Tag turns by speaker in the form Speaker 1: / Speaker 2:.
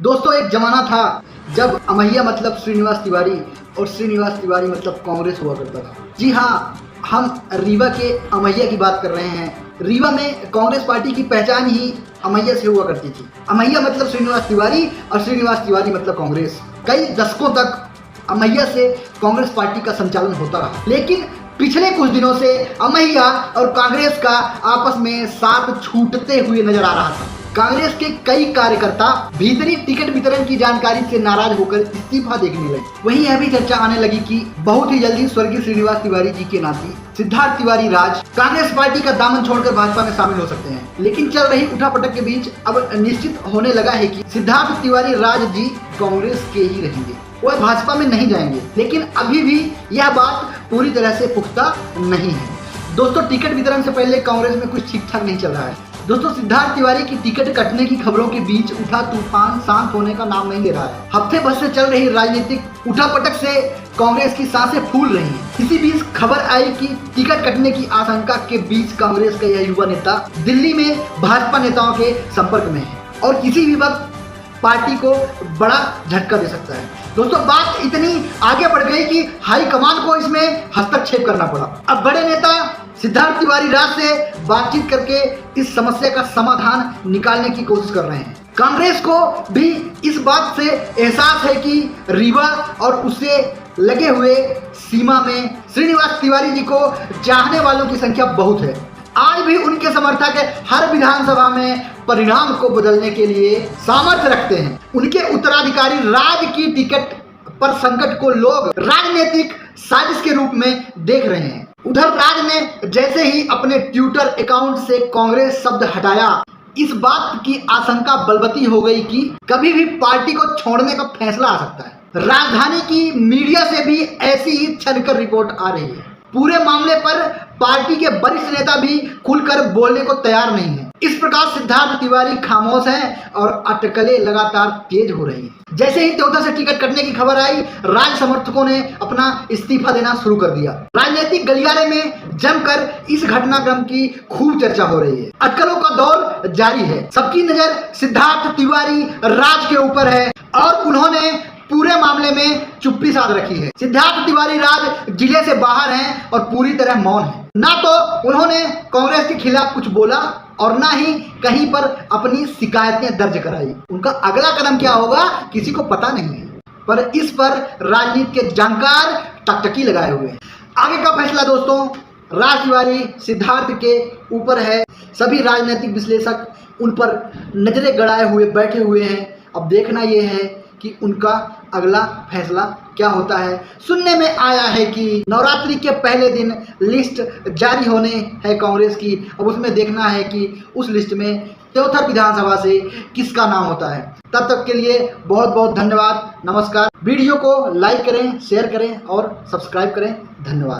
Speaker 1: दोस्तों एक जमाना था जब अमैया मतलब श्रीनिवास तिवारी और श्रीनिवास तिवारी मतलब कांग्रेस हुआ करता था। जी हाँ, हम रीवा के अमैया की बात कर रहे हैं। रीवा में कांग्रेस पार्टी की पहचान ही अमैया से हुआ करती थी। अमैया मतलब श्रीनिवास तिवारी और श्रीनिवास तिवारी मतलब कांग्रेस। कई दशकों तक अमैया से कांग्रेस पार्टी का संचालन होता रहा, लेकिन पिछले कुछ दिनों से अमैया और कांग्रेस का आपस में साथ छूटते हुए नजर आ रहा था। कांग्रेस के कई कार्यकर्ता भीतरी टिकट वितरण की जानकारी से नाराज होकर इस्तीफा देने लगे। वहीं यह भी चर्चा आने लगी कि बहुत ही जल्दी स्वर्गीय श्रीनिवास तिवारी जी के नाती सिद्धार्थ तिवारी राज कांग्रेस पार्टी का दामन छोड़कर भाजपा में शामिल हो सकते हैं। लेकिन चल रही उठापटक के बीच अब निश्चित होने लगा है कि सिद्धार्थ तिवारी राज जी कांग्रेस के ही रहेंगे, वह भाजपा में नहीं जाएंगे। लेकिन अभी भी यह बात पूरी तरह से पुख्ता नहीं है। दोस्तों टिकट वितरण से पहले कांग्रेस में कुछ ठीक ठाक नहीं चल रहा है। दोस्तों सिद्धार्थ तिवारी की टिकट कटने की खबरों के बीच उठा तूफान शांत होने का नाम नहीं ले रहा है। हफ्ते भर से चल रही राजनीतिक उठापटक से कांग्रेस की सांसें फूल रही हैं। इसी बीच खबर आई कि टिकट कटने की आशंका के बीच कांग्रेस का यह युवा नेता दिल्ली में भाजपा नेताओं के संपर्क में है और किसी भी वक्त पार्टी को बड़ा झटका दे सकता है। दोस्तों बात इतनी आगे बढ़ गई कि हाईकमान को इसमें हस्तक्षेप करना पड़ा। अब बड़े नेता सिद्धार्थ तिवारी राज से बातचीत करके इस समस्या का समाधान निकालने की कोशिश कर रहे हैं। कांग्रेस को भी इस बात से एहसास है कि रीवा और उससे लगे हुए सीमा में श्रीनिवास तिवारी जी को चाहने वालों की संख्या बहुत है। आज भी उनके समर्थक हर विधानसभा में परिणाम को बदलने के लिए सामर्थ्य रखते हैं। उनके उत्तराधिकारी राज की टिकट पर संकट को लोग राजनीतिक साजिश के रूप में देख रहे हैं। उधर राज ने जैसे ही अपने ट्विटर अकाउंट से कांग्रेस शब्द हटाया, इस बात की आशंका बलवती हो गई कि कभी भी पार्टी को छोड़ने का फैसला आ सकता है। राजधानी की मीडिया से भी ऐसी ही छनकर रिपोर्ट आ रही है। पूरे मामले पर पार्टी के वरिष्ठ नेता भी खुलकर बोलने को तैयार नहीं है। इस प्रकार सिद्धार्थ तिवारी खामोश हैं और अटकलें लगातार तेज हो रही हैं। जैसे ही त्योता से टिकट कटने की खबर आई, राज समर्थकों ने अपना इस्तीफा देना शुरू कर दिया। राजनीतिक गलियारे में जमकर इस घटनाक्रम की खूब चर्चा हो रही है। अटकलों का दौर जारी है। सबकी नजर सिद्धार्थ तिवारी राज के ऊपर है और उन्होंने पूरे मामले में चुप्पी साध रखी है। सिद्धार्थ तिवारी राज जिले से बाहर हैं और पूरी तरह मौन है। ना तो उन्होंने कांग्रेस के खिलाफ कुछ बोला और ना ही कहीं पर अपनी शिकायतें दर्ज कराई। उनका अगला कदम क्या होगा किसी को पता नहीं है, पर इस पर राजनीति के जानकार टकटकी लगाए हुए हैं। आगे का फैसला दोस्तों राज तिवारी सिद्धार्थ के ऊपर है। सभी राजनीतिक विश्लेषक उन पर नजरें गड़ाए हुए बैठे हुए हैं। अब देखना यह है कि उनका अगला फैसला क्या होता है। सुनने में आया है कि नवरात्रि के पहले दिन लिस्ट जारी होने है कांग्रेस की। अब उसमें देखना है कि उस लिस्ट में त्योथर विधानसभा से किसका नाम होता है। तब तक के लिए बहुत बहुत धन्यवाद। नमस्कार। वीडियो को लाइक करें, शेयर करें और सब्सक्राइब करें। धन्यवाद।